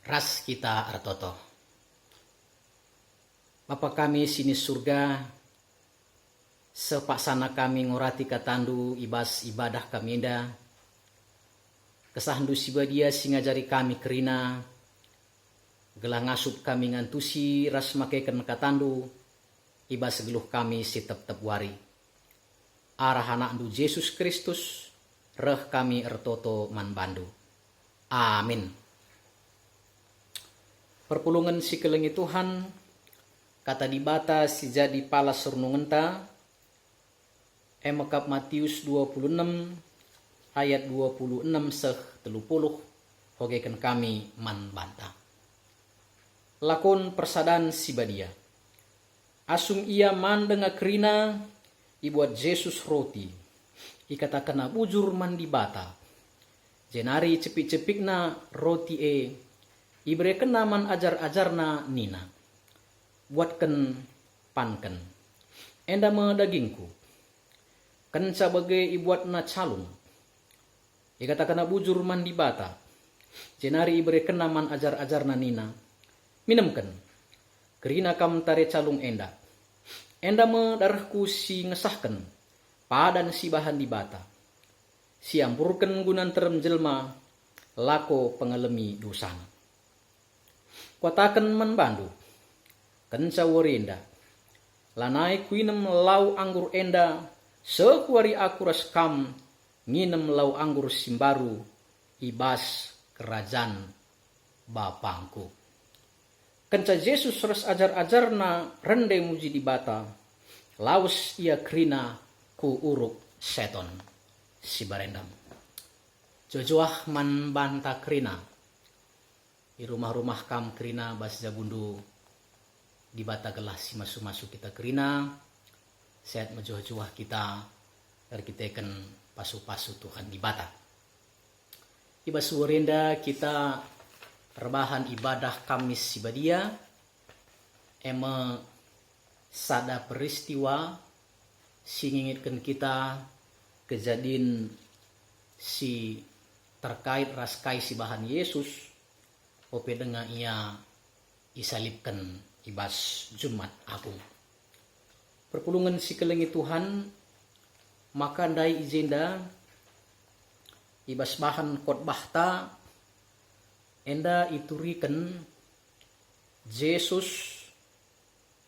Ras kita artoto. Bapa kami sini surga, sepaksana kami ngorati katandu ibas ibadah kami enda. Kesahandu sibadia singajari kami kerina, gelah ngasup kami ngantusi ras makaikan katandu, ibas geluh kami si tep-tep wari. Arah anak du Yesus Kristus, reh kami ertoto man bandu. Amin. Perpulungan si kelengi Tuhan, kata dibata si jadi pala surnungenta, emakap Matius 26 ayat 26 seh 30 hogekan kami man banta. Lakon persadan si badia. Asum ia mandenga kerina ibuat Yesus roti. Ikatakan bujur man dibata. Jenari cepik-cepikna roti ibreken naman ajar-ajarna nina. Buatken panken. Enda me dagingku. Kenca bagai ibuatna calung. Ikatakan bujur man dibata. Jenari ibreken naman ajar-ajarna nina. Minumken. Kerina kam tare calung enda. Enda me darahku si ngesahken. Padan si bahan dibata. Si ampurken gunan terem jelma. Lako pengalemi dosana. Kuatakan man bandu. Kenca warinda. Lanai kuinem lau anggur enda. Sekuari aku ras kam. Nginem lau anggur simbaru. Ibas kerajaan bapangku. Kenca Yesus ras ajar-ajarna rende muji dibata. Laus ia kerina ku uruk seton. Si barendam. Jojoah man banta kerina. Di rumah-rumah kam kerina bas jabundu di bata gelah si masuk-masuk kita kerina sehat majuah-juah kita dari kita ikan pasu-pasu Tuhan di bata. Ibas surinda kita rebahan ibadah Kamis sibadia eme sada peristiwa singingitkan kita kejadian si terkait raskai si bahan Yesus. Ope dengan ia isalipkan ibas Jumat Agung. Perpulungan si kelengi Tuhan, maka dai izenda ibas bahan khotbah ta enda ituriken Yesus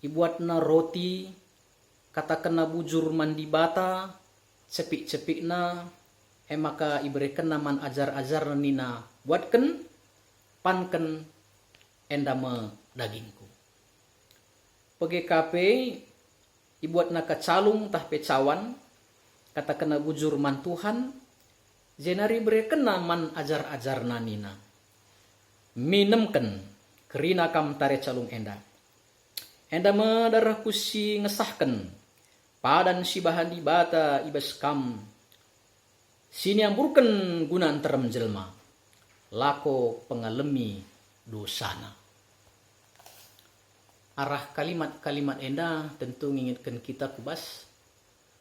ibuatna roti katakena bujur mandi bata cepik-cepikna emaka iberikan naman ajar-ajar nina buatken panken endame dagingku. PGKP ibuat naka calung tah pecawan kata kena bujur man Tuhan jenari berekena man ajar-ajar nanina. Minemken kerina kam tare calung enda. Enda me darahku si ngesahken padan si bahan dibata ibas kam. Sini amburken gunaan terem jelma. Lako pengalemi dosana. Arah kalimat-kalimat enda tentu mengingatkan kita kubas.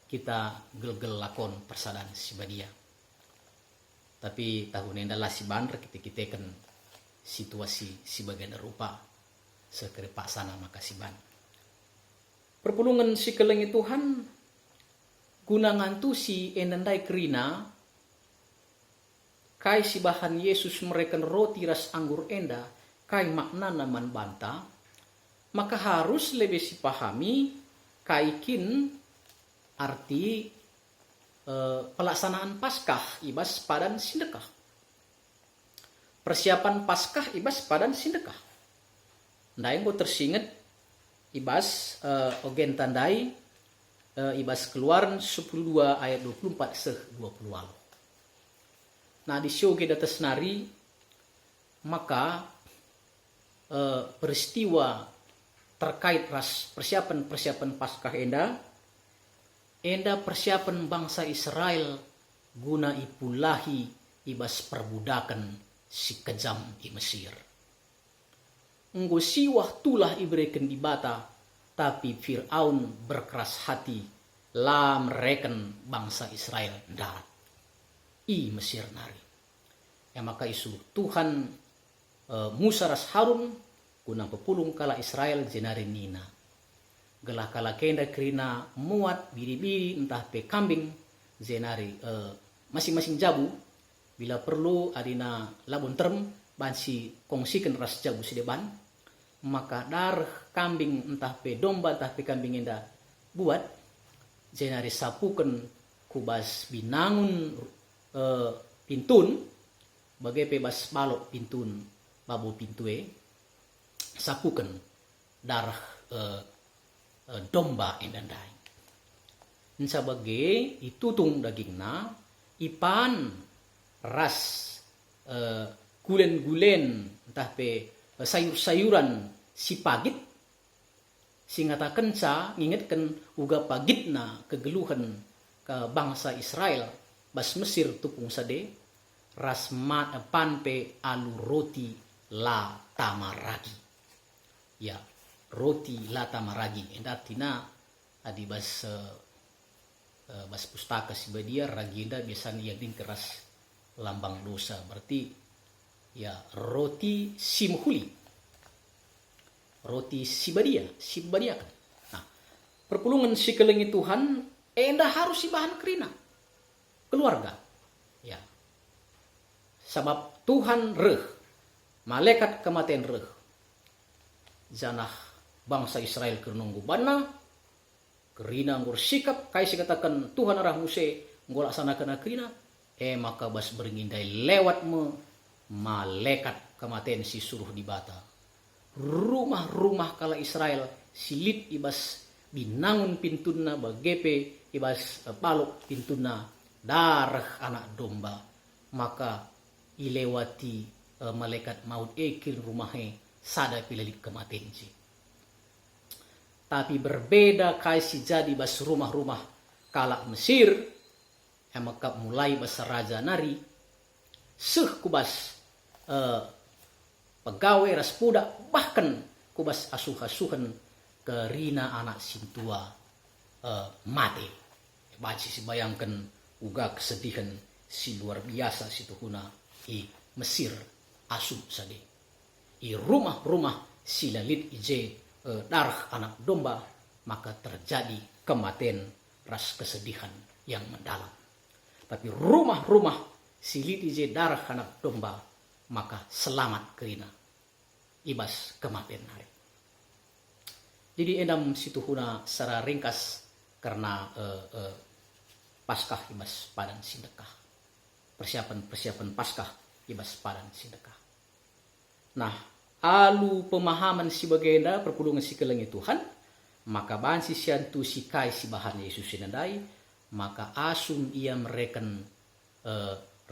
Kita gel-gel lakon persadan si badia. Tapi tahun enda lah si bandar kita kan situasi si bagian rupa. Sekerepak sana maka si ban. Perpulungan si kelengi Tuhan. Gunangan tu si endandai kerina. Kai si bahan Yesus mereken roti ras anggur enda, kai makna naman banta, maka harus lebih si pahami kaikin arti pelaksanaan Paskah ibas padan sindekah. Persiapan Paskah ibas padan sindekah. Ndai ngo tersinget ibas ogen tandai ibas keluaran 12 ayat 24 seh 20. Nah di show kita tesnari maka peristiwa terkait persiapan Paskah enda persiapan bangsa Israel guna ipulahi ibas perbudakan si kejam di Mesir. Enggo siwah tulah iberikan di bata tapi Fir'aun berkeras hati lam reken bangsa Israel darat. I Mesir nari. Ya maka isu Tuhan Musa ras Harun kunang pepulung kala Israel jenari nina. Gelah kala kenda kerina muat biri-biri entah pe kambing jenari masing-masing jabu bila perlu adina labun term bansi kongsikan ras jabu sideban, maka darah kambing entah pe domba entah pe kambing enda buat jenari sapukan kubas binangun pintun bagai bebas balok pintun babu pintue sapukan darah domba endandai. Sebagai itutung dagingna ipan ras gulen-gulen entah pe sayur-sayuran si pagit singata kenca ngingetkan uga pagitna kegeluhan ke bangsa Israel bas Mesir tupung sade ras pan pe alu roti la tamaragi. Ya, roti la tamaragi endatina adi bas pustaka sibadia raginda biasanya yang keras lambang dosa, berarti ya roti simhuli, roti sibadia kan. Nah, perpulungan si kelengi Tuhan endah harus si bahan kerina keluarga, ya. Sebab Tuhan reh, malaikat kematian reh, janah bangsa Israel kenunggu bana, kerina ngur sikap kai katakan Tuhan arah Muse ngolaksanakan kerina, maka bas beringindai lewat malaikat kematian si suruh di bata. Rumah-rumah kala Israel silit ibas binangun pintuna bagepe ibas paluk pintuna darah anak domba, maka ilewati malaikat maut ekil rumahnya sada pilelit kematian si. Tapi berbeda kaisi jadi bas rumah-rumah kala Mesir, maka mulai bas raja nari kubas pegawai ras pudak bahkan kubas asuh-asuhan kerina anak sintua mati. Baca si bayangkan uga kesedihan si luar biasa si tuhuna i Mesir asuh sade. I rumah-rumah si lalit ije darah anak domba, maka terjadi kematian ras kesedihan yang mendalam. Tapi rumah-rumah silit ije darah anak domba, maka selamat kerina ibas kematian hari. Jadi endam situhuna secara ringkas karena Paskah ibas padan sindekah, persiapan Paskah ibas padan sindekah. Nah, alu pemahaman si bagenda perpulungan si kelengi Tuhan, maka bansi siantu si kai si bahan Yesus sinandai, maka asum ia mereken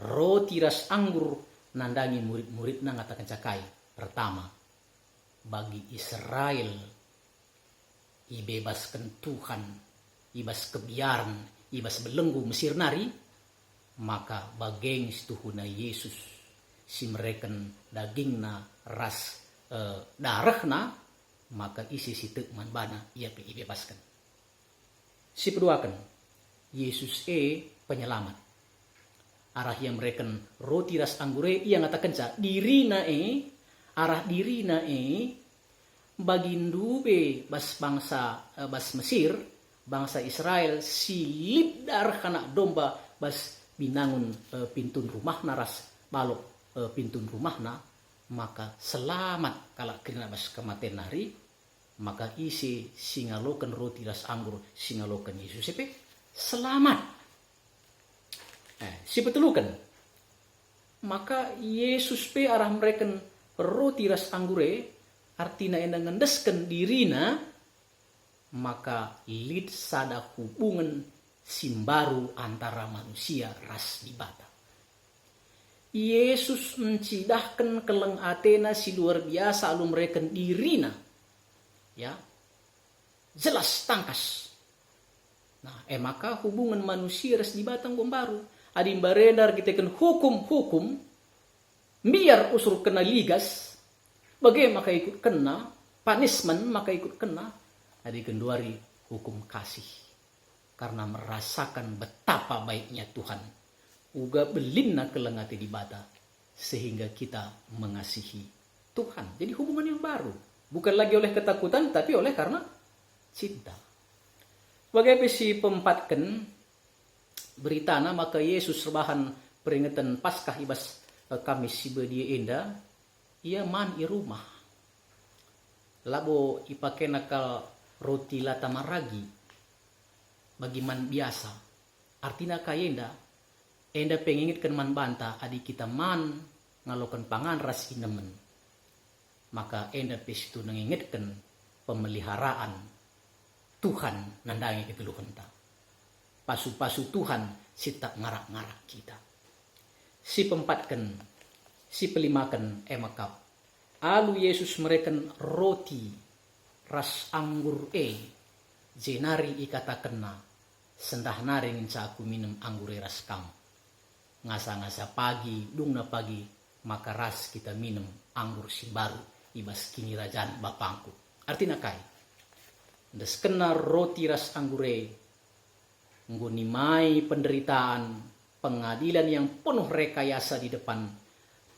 roti ras anggur nandangi murid-murid ngatakan cakai. Pertama, bagi Israel ibebaskan Tuhan, ibas kebiaran, ibas belenggu Mesir nari, maka bageng situhuna Yesus si mereken dagingna ras darahna, maka isi sitek manbana ia ibebaskan. Si peduakan Yesus penyelamat. Arah yang mereken roti ras anggure ia ngatakan ca dirina arah dirina bagindu bas bangsa bas Mesir, bangsa Israel silip darah anak domba bas binangun pintun rumah naras balok pintun rumahna, maka selamat kala kena bas kematian hari, maka isi singalokan roti ras anggur singalokan Yesus selamat. Si betelukan, maka Yesus arah mereka roti ras anggure artina endang ngendesken dirina, maka lid sada hubungan simbaru antara manusia ras di bata. Yesus mencidahkan keleng Athena si luar biasa alu mereka dirina, ya jelas tangkas. Nah, maka hubungan manusia ras di batang baru. Adim beredar kita kan hukum-hukum biar usur kena ligas, bagaimana maka ikut kena punishment maka ikut kena. Adi kenduari hukum kasih karena merasakan betapa baiknya Tuhan. Uga belinna kelengati di bata sehingga kita mengasihi Tuhan. Jadi hubungan yang baru. Bukan lagi oleh ketakutan, tapi oleh karena cinta. Sebagai besi pempatkan beritana maka Yesus rebahan peringatan Paskah ibas Kamis siba dia enda, ia man i rumah. Labo ipake nakal roti lata maragi bagi man biasa. Artinya kayenda enda pengingitkan man banta adi kita man ngalokan pangan ras inemen. Maka enda pesitu nangingitkan pemeliharaan Tuhan nandangi kegeluhan ta. Pasu-pasu Tuhan sita ngarak-ngarak kita. Si pempatkan, si pelimakan emakap. Alu Yesus mereken roti ras anggur jenari ikata kena sendah naring aku minum anggur ras kam. Ngasa-ngasa pagi, dungna pagi, maka ras kita minum anggur si baru ibas kini rajaan bapangku. Artinya kai. Ndas kena roti ras anggure ngunimai penderitaan, pengadilan yang penuh rekayasa di depan,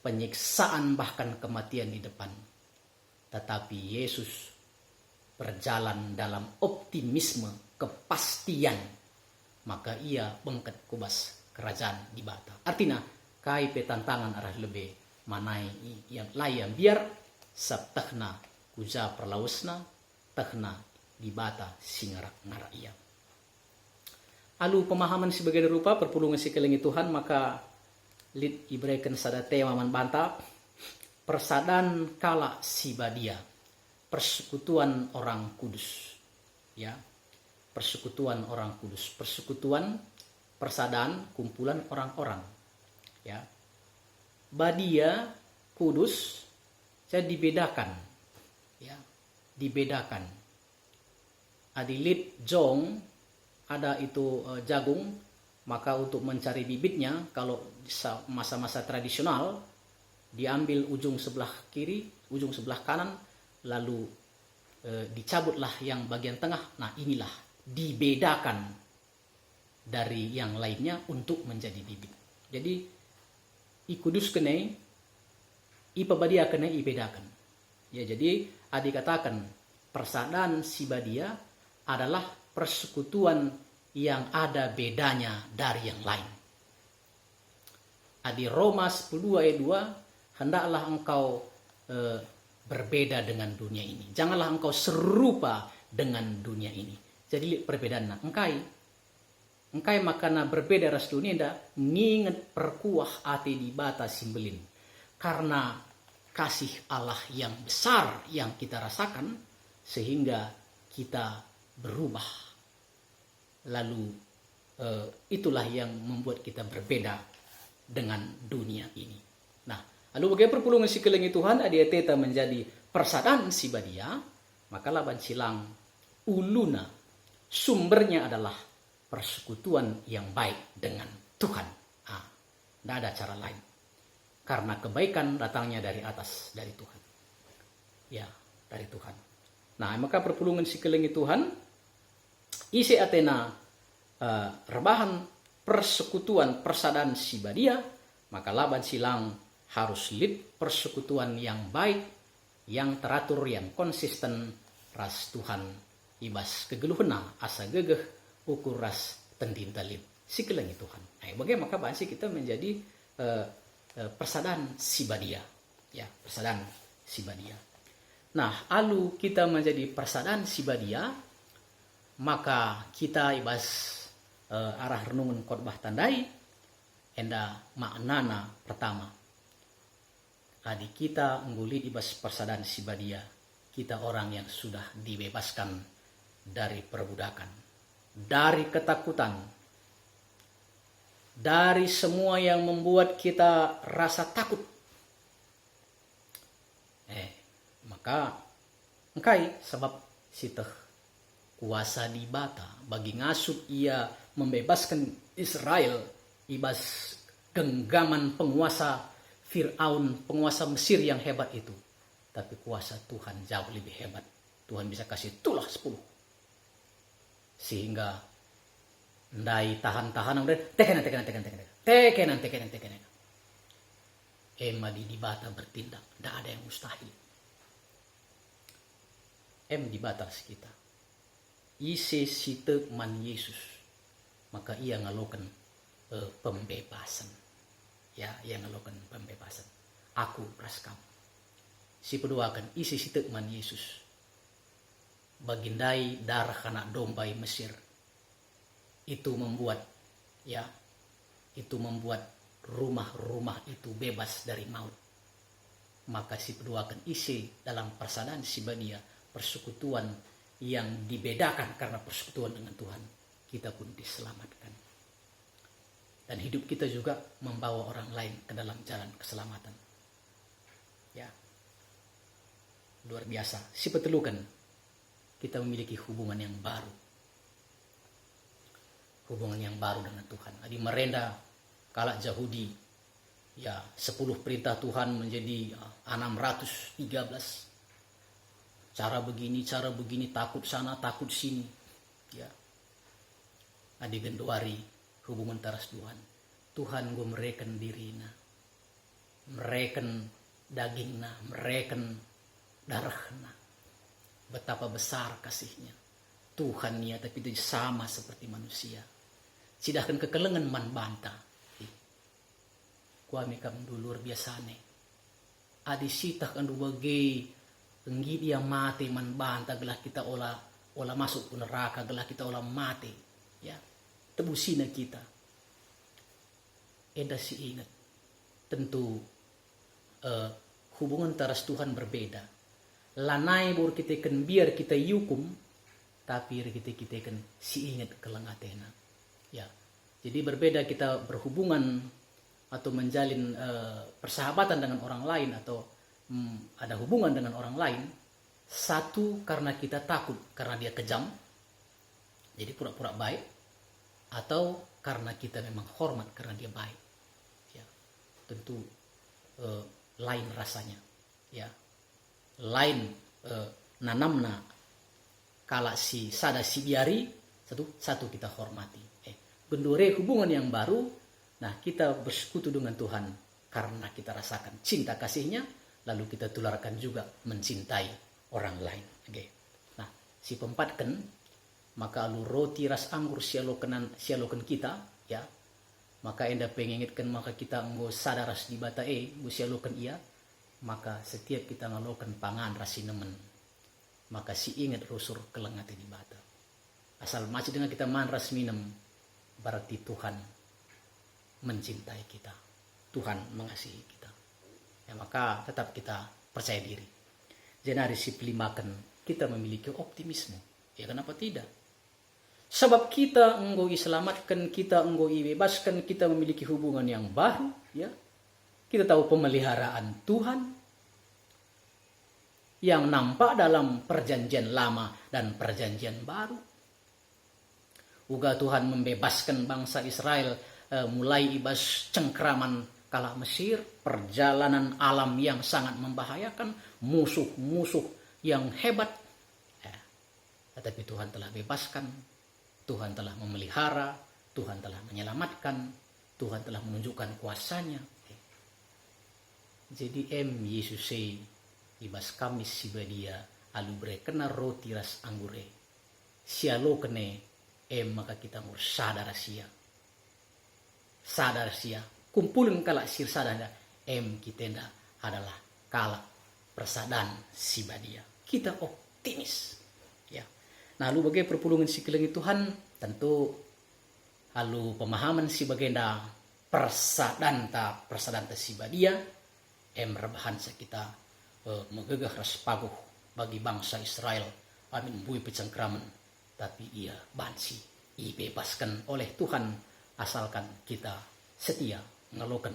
penyiksaan bahkan kematian di depan. Tetapi Yesus berjalan dalam optimisme, kepastian, maka ia bengket kubas kerajaan di bata. Artinya, kai petantangan arah lebih manai yang layan biar sabtahna kuja perlausna, tahna di bata singarak-ngarak ia. Alu pemahaman sebagai rupa perpulungan sekelingi Tuhan maka lid ibreken sada tema man bantap persadan kala sibadia, persekutuan orang kudus, ya, persekutuan orang kudus, persekutuan persadaan kumpulan orang-orang, ya, badia kudus saya dibedakan, ya, dibedakan. Adilit jong ada itu jagung, maka untuk mencari bibitnya kalau masa-masa tradisional diambil ujung sebelah kiri, ujung sebelah kanan, lalu dicabutlah yang bagian tengah. Nah inilah dibedakan dari yang lainnya untuk menjadi bibit. Jadi ikudus kene, ipabadia kene ibedakan. Ya jadi adik katakan persadaan sibadia adalah persekutuan yang ada bedanya dari yang lain. Di Roma 10 ayat 2, hendaklah engkau berbeda dengan dunia ini. Janganlah engkau serupa dengan dunia ini. Jadi perbedaan engkai makana berbeda ras dunia nda nginget perkuah ati di bata simbelin. Karena kasih Allah yang besar yang kita rasakan sehingga kita berubah. Lalu itulah yang membuat kita berbeda dengan dunia ini. Nah, lalu bagaimana perpulungan si kelengi Tuhan adia teta menjadi persadaan si badia, maka laban silang uluna sumbernya adalah persekutuan yang baik dengan Tuhan. Tidak ada cara lain. Karena kebaikan datangnya dari atas, dari Tuhan. Ya, dari Tuhan. Nah, maka perpulungan si kelengi Tuhan isi Athena rebahan persekutuan persadaan sibadia, maka laban silang harus lid persekutuan yang baik, yang teratur, yang konsisten ras Tuhan ibas kegeluhena asa gegeh ukur ras tentintalid si kelengi Tuhan. Nah, bagaimana maka bahasa kita menjadi persadaan sibadia, ya, persadaan sibadia. Nah, alu kita menjadi persadaan sibadia, maka kita ibas arah renungan khotbah tandai enda maknana pertama. Adik kita nggulit ibas persadaan sibadia, kita orang yang sudah dibebaskan dari perbudakan, dari ketakutan, dari semua yang membuat kita rasa takut. Maka engkai sebab siteh kuasa di bata bagi ngasut ia membebaskan Israel ibas genggaman penguasa Fir'aun, penguasa Mesir yang hebat itu. Tapi kuasa Tuhan jauh lebih hebat. Tuhan bisa kasih tulah 10. Sehingga ndai tahan-tahan tekenan. Ema di bata bertindak, tidak ada yang mustahil. Di batas kita. Ise site man Yesus, maka ia ngalokan pembebasan. Ya, ia ngalokan pembebasan. Aku raskam. Si peduakan ise site man Yesus. Bagindai darah anak domba Mesir. Itu membuat rumah-rumah itu bebas dari maut. Maka si peduakan isi dalam persadaan si Badia, persekutuan yang dibedakan karena persekutuan dengan Tuhan, kita pun diselamatkan. Dan hidup kita juga membawa orang lain ke dalam jalan keselamatan. Ya, luar biasa. Si petelukan, kita memiliki hubungan yang baru. Hubungan yang baru dengan Tuhan. Adi merenda kala Yahudi, 10 perintah Tuhan menjadi 613. Cara begini, takut sana, takut sini. Ya. Adi genduari hubungan taras Tuhan. Tuhan gue mereken dirina. Mereken dagingna, mereken darahna. Betapa besar kasihnya. Tuhan ya, tapi itu sama seperti manusia. Sidahkan kekelengan man banta. Kuami kam dulur biasane. Adi sitah kan bagai enggi dia mati man banta gelah kita olah masuk ke neraka, gelah kita olah mati. Ya, tebusina kita. Eda si ingat. Tentu hubungan taras Tuhan berbeda. Lanai bor kita kan biar kita yukum, tapi kita kan si ingat kelengatena. Ya, jadi berbeda kita berhubungan atau menjalin persahabatan dengan orang lain atau ada hubungan dengan orang lain. Satu karena kita takut karena dia kejam, jadi pura-pura baik, atau karena kita memang hormat karena dia baik. Ya, tentu lain rasanya. Ya. Lain nanamna kala si sada si biari satu kita hormati. Bendore hubungan yang baru. Nah, kita bersekutu dengan Tuhan karena kita rasakan cinta kasihnya, lalu kita tularkan juga mencintai orang lain. Okay. Nah, si pempatkan maka lu roti ras anggur sialokan kita, ya. Maka enda pengingitkan maka kita nggo sadar ras di bata nggo sialokan ia. Maka setiap kita ngalokan pangan rasi nemen, maka si ingat rusur kelengati di bata. Asal masih dengan kita man ras minum, berarti Tuhan mencintai kita. Tuhan mengasihi kita. Ya, maka tetap kita percaya diri. Jadi si pelimakan kita memiliki optimisme. Ya, kenapa tidak? Sebab kita enggo diselamatkan, kita enggo dibebaskan, kita memiliki hubungan yang baru, ya. Kita tahu pemeliharaan Tuhan yang nampak dalam perjanjian lama dan perjanjian baru. Uga Tuhan membebaskan bangsa Israel mulai ibas cengkraman kala Mesir, perjalanan alam yang sangat membahayakan, musuh-musuh yang hebat. Tetapi Tuhan telah bebaskan, Tuhan telah memelihara, Tuhan telah menyelamatkan, Tuhan telah menunjukkan kuasanya. Jadi Yesus ibas kamis si badia alubre kena roti ras anggure sialo kene maka kita mur sadar sia kumpulin kala sir sadar kita adalah kala persadaan si badia, kita optimis, ya. Nah, lalu bagai perpulungan si kelengi Tuhan tentu lalu pemahaman si bagenda persadaan ta si badia rebahan kita megegah ras paguh bagi bangsa Israel amin bui pecengkraman, tapi ia bansi dibebaskan oleh Tuhan asalkan kita setia ngalokan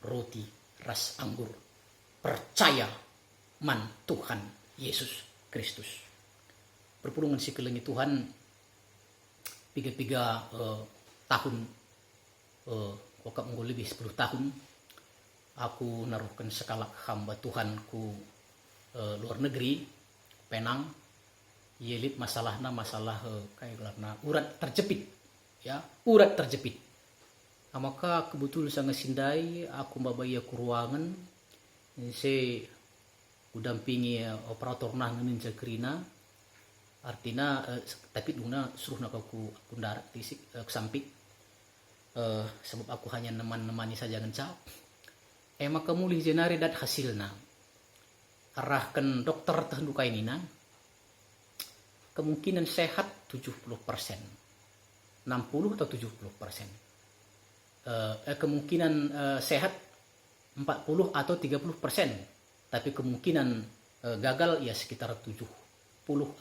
roti ras anggur, percaya man Tuhan Yesus Kristus. Perpulungan si kelengi Tuhan tiga tahun kokak lebih 10 tahun aku naruhkan sekalak hamba Tuhanku luar negeri, Penang. Yelit masalah kayak gelarna urat terjepit, ya, urat terjepit. Maka kebetul sangat sindai aku babaya ku ruangan se udampingi operator nah nginin Krina artinya tapi duna suruh nak aku darat tisik kesamping sebab aku hanya nemani saja ngencap maka mulih jenari dat hasilna arahkan dokter terduka ini na kemungkinan sehat 70%, 60 atau 70%. Kemungkinan sehat 40 atau 30%, tapi kemungkinan gagal ya sekitar 70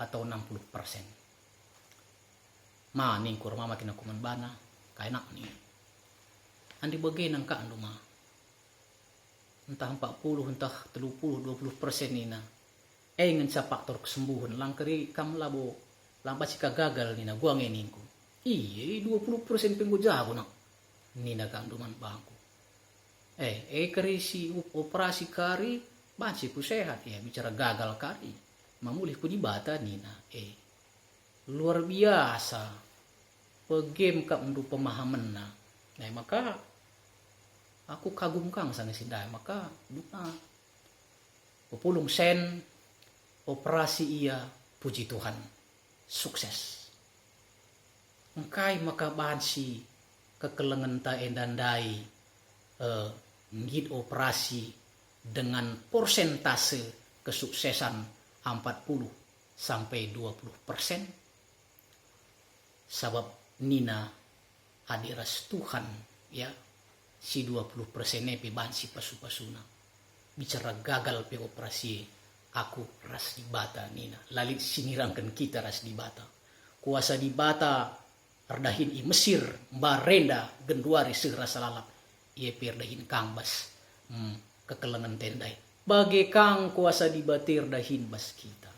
atau 60%. Ning kurma makin aku manbana, kaya nak nih. Andi bagian angka ando mah. Entah 40, entah 30, 20% nina. Ngan sa faktor kesembuhan langkari kam labo lambat sika gagal nina gua ngeningku. Iya 20% penggo jago nak. Nina kan duman bangku. Kari si operasi kari banci ku sehat ya bicara gagal kari. Mamulih ku di bata nina. Luar biasa. Pegem kak mendu pemahaman na. Nah maka aku kagum kang sana sindai maka dupa. Populung sen operasi iya puji Tuhan sukses. Engkai maka bansi kekelengan ta endandai ngid operasi dengan persentase kesuksesan 40 sampai 20%. Sebab nina hadiras Tuhan ya si 20% nepe bansi pasu-pasuna. Bicara gagal pe operasi aku ras di bata nina. Lalit sinirangkan kita ras di bata. Kuasa di bata ardahin i Mesir barenda genduari segera salalap. Ia perdahin kang bas kekelengan tendai. Bagai kang kuasa di batir dahin bas kita.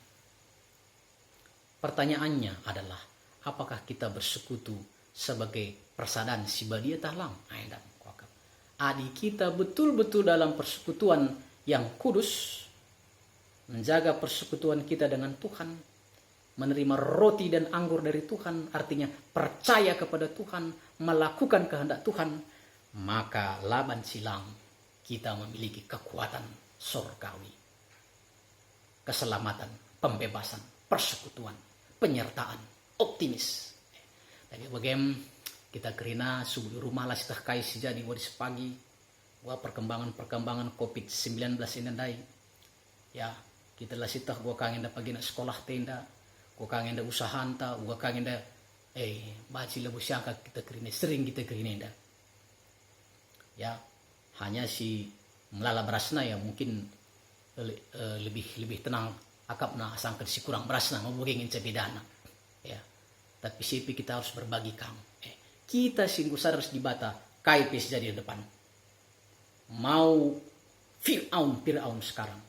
Pertanyaannya adalah apakah kita bersekutu sebagai persadaan si badia tahlang? Adi kita betul-betul dalam persekutuan yang kudus. Menjaga persekutuan kita dengan Tuhan, menerima roti dan anggur dari Tuhan, artinya percaya kepada Tuhan, melakukan kehendak Tuhan, maka laban silang kita memiliki kekuatan surgawi, keselamatan, pembebasan, persekutuan, penyertaan, optimis. Tapi bagaimana kita kerina subuh rumah lah sitah kai sejadi wadis pagi, gua perkembangan COVID-19 ini dai, ya. Kita lah sitah gua kangen da pagi nak sekolah tenda, gua kangen da usaha anta, gua kangen da baci lebu siangka kita kerine sering kita kerine da. Ya, hanya si melala berasna ya mungkin lebih tenang akapna sangka si kurang berasna mau ingin cebedana. Ya. Tapi sipi kita harus berbagi kang. Kita singgu sadar di bata kaipis jadi depan. Mau Fir'aun sekarang.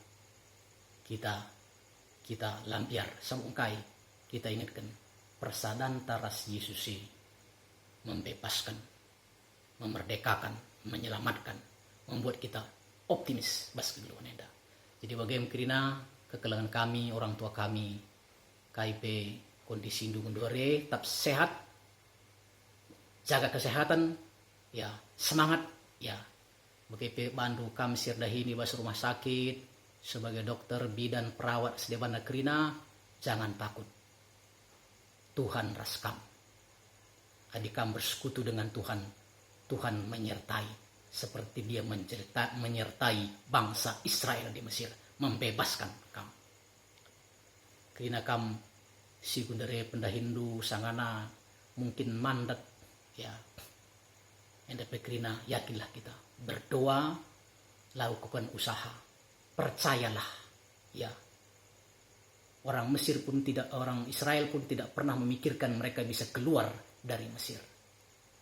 Kita lampiar samungkai kita ingatkan persadaan taras Yesus membebaskan, memerdekakan, menyelamatkan, membuat kita optimis bas kegeluan enda. Jadi bagaimana kerina kekelangan kami, orang tua kami, KIP kondisi indung dore tetap sehat, jaga kesehatan, ya semangat, ya. Begitu bantu kami sirdahini bas rumah sakit. Sebagai dokter, bidan, perawat, sedebana kerina, jangan takut. Tuhan raskam. Adikam bersekutu dengan Tuhan. Tuhan menyertai. Seperti dia menyertai bangsa Israel di Mesir. Membebaskan kamu. Kerina kamu si gundere pendahindu sangana mungkin mandat. Ya. Endape kerina yakinlah kita. Berdoa, lakukan usaha. Percayalah, ya. Orang Israel pun tidak pernah memikirkan mereka bisa keluar dari Mesir.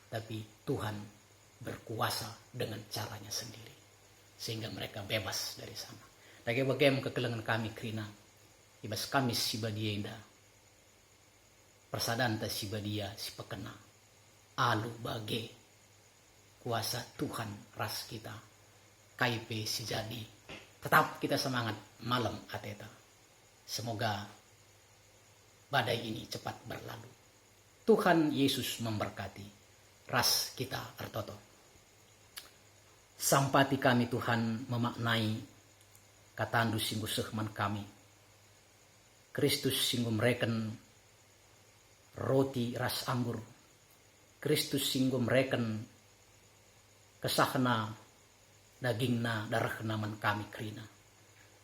Tapi Tuhan berkuasa dengan caranya sendiri. Sehingga mereka bebas dari sana. Bagaimana kekelengan kami kerina. Ibas kami si badia indah. Persadaan ta si badia si pekena. Alu bage. Kuasa Tuhan ras kita. KIP si jadi. Tetap kita semangat malam ateta. Semoga badai ini cepat berlalu. Tuhan Yesus memberkati. Ras kita artoto. Sampati kami Tuhan memaknai katandu singgu sehman kami. Kristus singgu mereken roti ras anggur. Kristus singgu mereken kesahna dagingna darahna man kami kerina.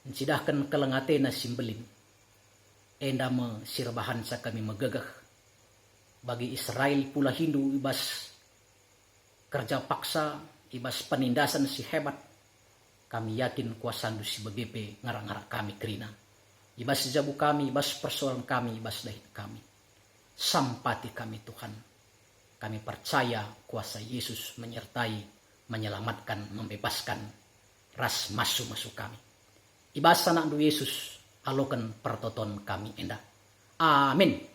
Mencidahkan kelengatena simbelim. Enda me sirbahan sa kami megegah. Bagi Israel pula Hindu ibas kerja paksa, ibas penindasan si hebat. Kami yakin kuasandu si begepe ngarak-ngarak kami kerina. Ibas jabu kami, ibas persoalan kami, ibas dahit kami. Sampati kami Tuhan. Kami percaya kuasa Yesus menyertai, menyelamatkan, membebaskan ras masu-masu kami. Ibas anak Yesus alokan pertoton kami endah. Amin.